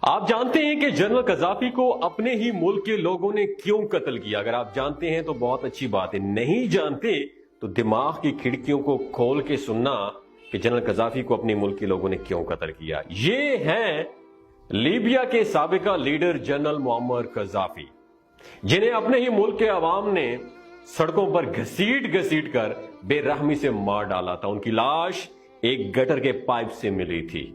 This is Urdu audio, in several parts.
آپ جانتے ہیں کہ جنرل قذافی کو اپنے ہی ملک کے لوگوں نے کیوں قتل کیا؟ اگر آپ جانتے ہیں تو بہت اچھی بات ہے، نہیں جانتے تو دماغ کی کھڑکیوں کو کھول کے سننا کہ جنرل قذافی کو اپنے ملک کے لوگوں نے کیوں قتل کیا۔ یہ ہیں لیبیا کے سابقہ لیڈر جنرل معمر قذافی، جنہیں اپنے ہی ملک کے عوام نے سڑکوں پر گھسیٹ گھسیٹ کر بے رحمی سے مار ڈالا تھا۔ ان کی لاش ایک گٹر کے پائپ سے ملی تھی۔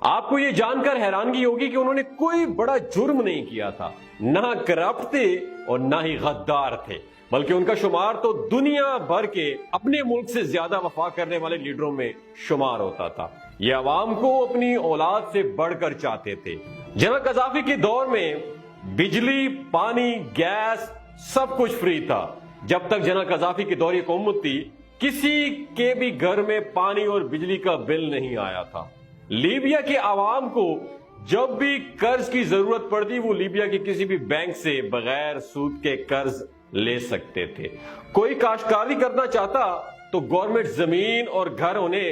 آپ کو یہ جان کر حیرانگی ہوگی کہ انہوں نے کوئی بڑا جرم نہیں کیا تھا، نہ کرپٹ تھے اور نہ ہی غدار تھے، بلکہ ان کا شمار تو دنیا بھر کے اپنے ملک سے زیادہ وفا کرنے والے لیڈروں میں شمار ہوتا تھا۔ یہ عوام کو اپنی اولاد سے بڑھ کر چاہتے تھے۔ جنرل قذافی کے دور میں بجلی، پانی، گیس سب کچھ فری تھا۔ جب تک جنرل قذافی کی دور حکومت تھی، کسی کے بھی گھر میں پانی اور بجلی کا بل نہیں آیا تھا۔ لیبیا کے عوام کو جب بھی قرض کی ضرورت پڑتی، وہ لیبیا کے کسی بھی بینک سے بغیر سود کے قرض لے سکتے تھے۔ کوئی کاشتکاری کرنا چاہتا تو گورنمنٹ زمین اور گھر انہیں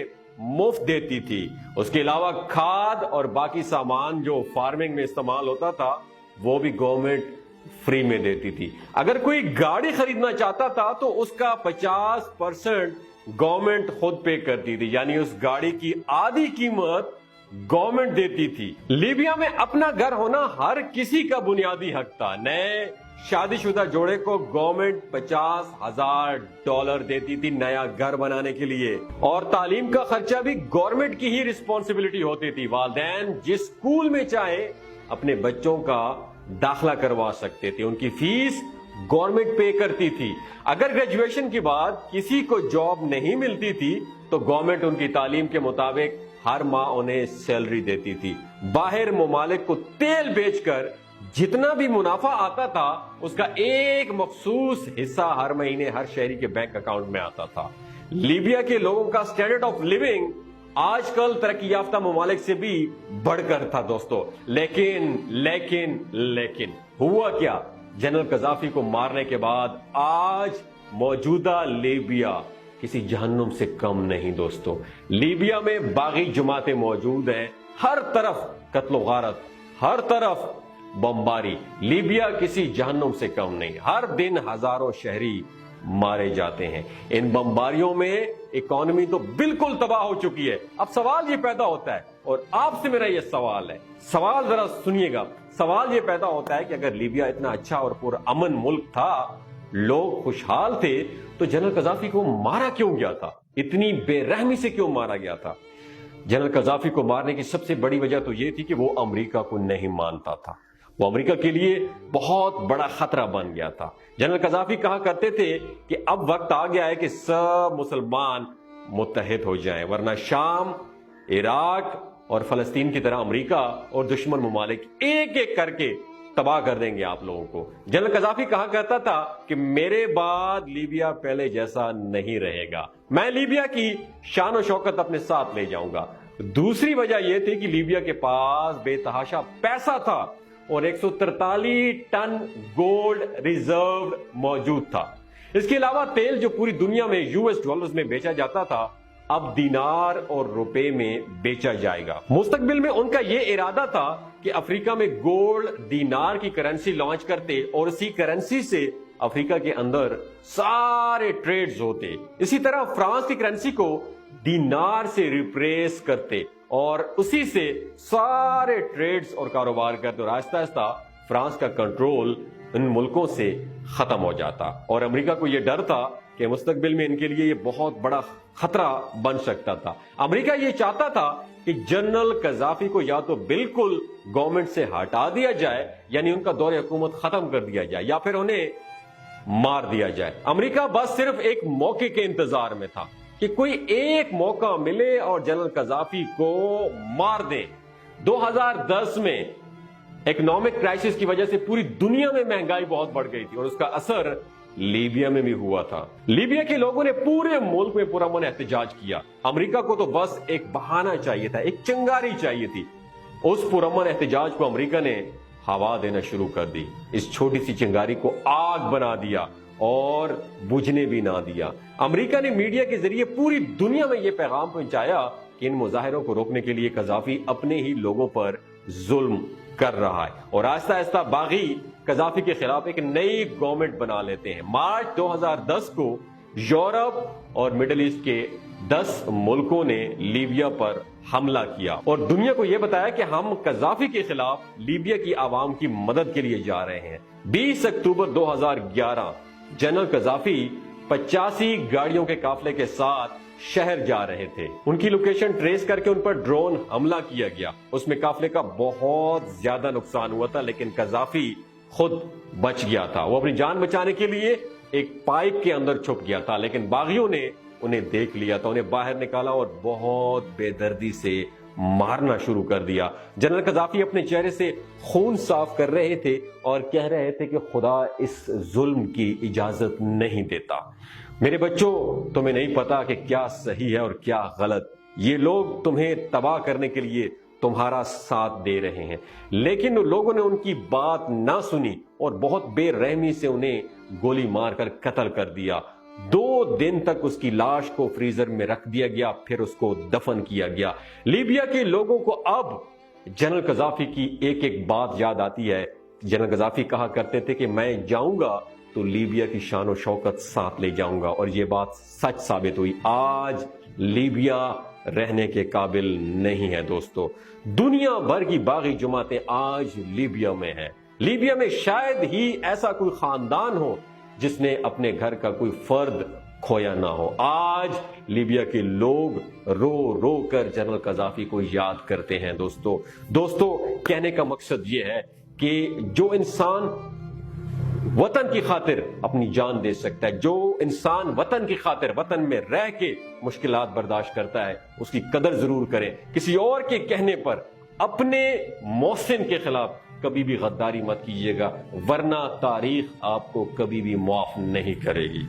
مفت دیتی تھی۔ اس کے علاوہ کھاد اور باقی سامان جو فارمنگ میں استعمال ہوتا تھا وہ بھی گورنمنٹ فری میں دیتی تھی۔ اگر کوئی گاڑی خریدنا چاہتا تھا تو اس کا 50% گورنمنٹ خود پے کرتی تھی، یعنی اس گاڑی کی آدھی قیمت گورنمنٹ دیتی تھی۔ لیبیا میں اپنا گھر ہونا ہر کسی کا بنیادی حق تھا۔ نئے شادی شدہ جوڑے کو گورنمنٹ $50,000 دیتی تھی نیا گھر بنانے کے لیے، اور تعلیم کا خرچہ بھی گورنمنٹ کی ہی رسپانسبلٹی ہوتی تھی۔ والدین جس اسکول میں چاہے اپنے بچوں کا داخلہ کروا سکتے تھے، ان کی فیس گورنمنٹ پے کرتی تھی۔ اگر گریجویشن کے بعد کسی کو جاب نہیں ملتی تھی تو گورنمنٹ ان کی تعلیم کے مطابق ہر ماہ انہیں سیلری دیتی تھی۔ باہر ممالک کو تیل بیچ کر جتنا بھی منافع آتا تھا اس کا ایک مخصوص حصہ ہر مہینے ہر شہری کے بینک اکاؤنٹ میں آتا تھا۔ لیبیا کے لوگوں کا سٹینڈرڈ آف لیونگ آج کل ترقی یافتہ ممالک سے بھی بڑھ کر تھا دوستو، لیکن ہوا کیا؟ جنرل قذافی کو مارنے کے بعد آج موجودہ لیبیا کسی جہنم سے کم نہیں دوستو۔ لیبیا میں باغی جماعتیں موجود ہیں، ہر طرف قتل و غارت، ہر طرف بمباری۔ لیبیا کسی جہنم سے کم نہیں، ہر دن ہزاروں شہری مارے جاتے ہیں۔ ان بمباریوں میں اکانومی تو بالکل تباہ ہو چکی ہے۔ اب سوال یہ پیدا ہوتا ہے، اور آپ سے میرا یہ سوال ہے، سوال ذرا سنیے گا، سوال یہ پیدا ہوتا ہے کہ اگر لیبیا اتنا اچھا اور پرامن ملک تھا، لوگ خوشحال تھے، تو جنرل قذافی کو مارا کیوں گیا تھا؟ اتنی بے رحمی سے کیوں مارا گیا تھا؟ جنرل قذافی کو مارنے کی سب سے بڑی وجہ تو یہ تھی کہ وہ امریکہ کو نہیں مانتا تھا۔ وہ امریکہ کے لیے بہت بڑا خطرہ بن گیا تھا۔ جنرل قذافی کہا کرتے تھے کہ اب وقت آ گیا ہے کہ سب مسلمان متحد ہو جائیں، ورنہ شام، عراق اور فلسطین کی طرح امریکہ اور دشمن ممالک ایک ایک کر کے تباہ کر دیں گے آپ لوگوں کو۔ جنرل قذافی کہا کرتا تھا کہ میرے بعد لیبیا پہلے جیسا نہیں رہے گا، میں لیبیا کی شان و شوکت اپنے ساتھ لے جاؤں گا۔ دوسری وجہ یہ تھی کہ لیبیا کے پاس بے تحاشا پیسہ تھا اور 143 ٹن گولڈ ریزرو موجود تھا۔ اس کے علاوہ تیل جو پوری دنیا میں $US میں بیچا جاتا تھا، اب دینار اور روپے میں بیچا جائے گا۔ مستقبل میں ان کا یہ ارادہ تھا کہ افریقہ میں گولڈ دینار کی کرنسی لانچ کرتے اور اسی کرنسی سے افریقہ کے اندر سارے ٹریڈز ہوتے۔ اسی طرح فرانس کی کرنسی کو دینار سے ریپلیس کرتے اور اسی سے سارے ٹریڈز اور کاروبار کرتے، اور آہستہ آہستہ فرانس کا کنٹرول ان ملکوں سے ختم ہو جاتا۔ اور امریکہ کو یہ ڈر تھا کہ مستقبل میں ان کے لیے یہ بہت بڑا خطرہ بن سکتا تھا۔ امریکہ یہ چاہتا تھا کہ جنرل قذافی کو یا تو بالکل گورنمنٹ سے ہٹا دیا جائے، یعنی ان کا دور حکومت ختم کر دیا جائے، یا پھر انہیں مار دیا جائے۔ امریکہ بس صرف ایک موقع کے انتظار میں تھا کہ کوئی ایک موقع ملے اور جنرل قذافی کو مار دے۔ 2010 میں اکنامک کرائسس کی وجہ سے پوری دنیا میں مہنگائی بہت بڑھ گئی تھی، اور اس کا اثر لیبیا میں بھی ہوا تھا۔ لیبیا کے لوگوں نے پورے ملک میں پرامن احتجاج کیا۔ امریکہ کو تو بس ایک بہانہ چاہیے تھا، ایک چنگاری چاہیے تھی۔ اس پرامن احتجاج کو امریکہ نے ہوا دینا شروع کر دی، اس چھوٹی سی چنگاری کو آگ بنا دیا اور بجھنے بھی نہ دیا۔ امریکہ نے میڈیا کے ذریعے پوری دنیا میں یہ پیغام پہنچایا کہ ان مظاہروں کو روکنے کے لیے قذافی اپنے ہی لوگوں پر ظلم کر رہا ہے اور آہستہ آہستہ باغی قذافی کے خلاف ایک نئی گورنمنٹ بنا لیتے ہیں۔ مارچ 2010 کو یورپ اور مڈل ایسٹ کے 10 ملکوں نے لیبیا پر حملہ کیا اور دنیا کو یہ بتایا کہ ہم قذافی کے خلاف لیبیا کی عوام کی مدد کے لیے جا رہے ہیں۔ 20 اکتوبر 2011 جنرل قذافی 85 گاڑیوں کے قافلے کے ساتھ شہر جا رہے تھے۔ ان کی لوکیشن ٹریس کر کے ان پر ڈرون حملہ کیا گیا۔ اس میں قافلے کا بہت زیادہ نقصان ہوا تھا، لیکن قذافی خود بچ گیا تھا۔ وہ اپنی جان بچانے کے لیے ایک پائپ کے اندر چھپ گیا تھا، لیکن باغیوں نے انہیں دیکھ لیا تھا، انہیں باہر نکالا اور بہت بے دردی سے مارنا شروع کر دیا۔ جنرل قذافی اپنے چہرے سے خون صاف کر رہے تھے اور کہہ رہے تھے کہ خدا اس ظلم کی اجازت نہیں دیتا۔ میرے بچوں، تمہیں نہیں پتا کہ کیا صحیح ہے اور کیا غلط۔ یہ لوگ تمہیں تباہ کرنے کے لیے تمہارا ساتھ دے رہے ہیں، لیکن لوگوں نے ان کی بات نہ سنی اور بہت بے رحمی سے انہیں گولی مار کر قتل کر دیا۔ 2 دن تک اس کی لاش کو فریزر میں رکھ دیا گیا، پھر اس کو دفن کیا گیا۔ لیبیا کے لوگوں کو اب جنرل قذافی کی ایک ایک بات یاد آتی ہے۔ جنرل قذافی کہا کرتے تھے کہ میں جاؤں گا تو لیبیا کی شان و شوکت ساتھ لے جاؤں گا، اور یہ بات سچ ثابت ہوئی۔ آج لیبیا رہنے کے قابل نہیں ہے دوستو۔ دنیا بھر کی باغی جماعتیں آج لیبیا میں ہیں۔ لیبیا میں شاید ہی ایسا کوئی خاندان ہو جس نے اپنے گھر کا کوئی فرد کھویا نہ ہو۔ آج لیبیا کے لوگ رو رو کر جنرل قذافی کو یاد کرتے ہیں دوستو کہنے کا مقصد یہ ہے کہ جو انسان وطن کی خاطر اپنی جان دے سکتا ہے، جو انسان وطن کی خاطر وطن میں رہ کے مشکلات برداشت کرتا ہے، اس کی قدر ضرور کریں۔ کسی اور کے کہنے پر اپنے محسن کے خلاف کبھی بھی غداری مت کیجیے گا، ورنہ تاریخ آپ کو کبھی بھی معاف نہیں کرے گی۔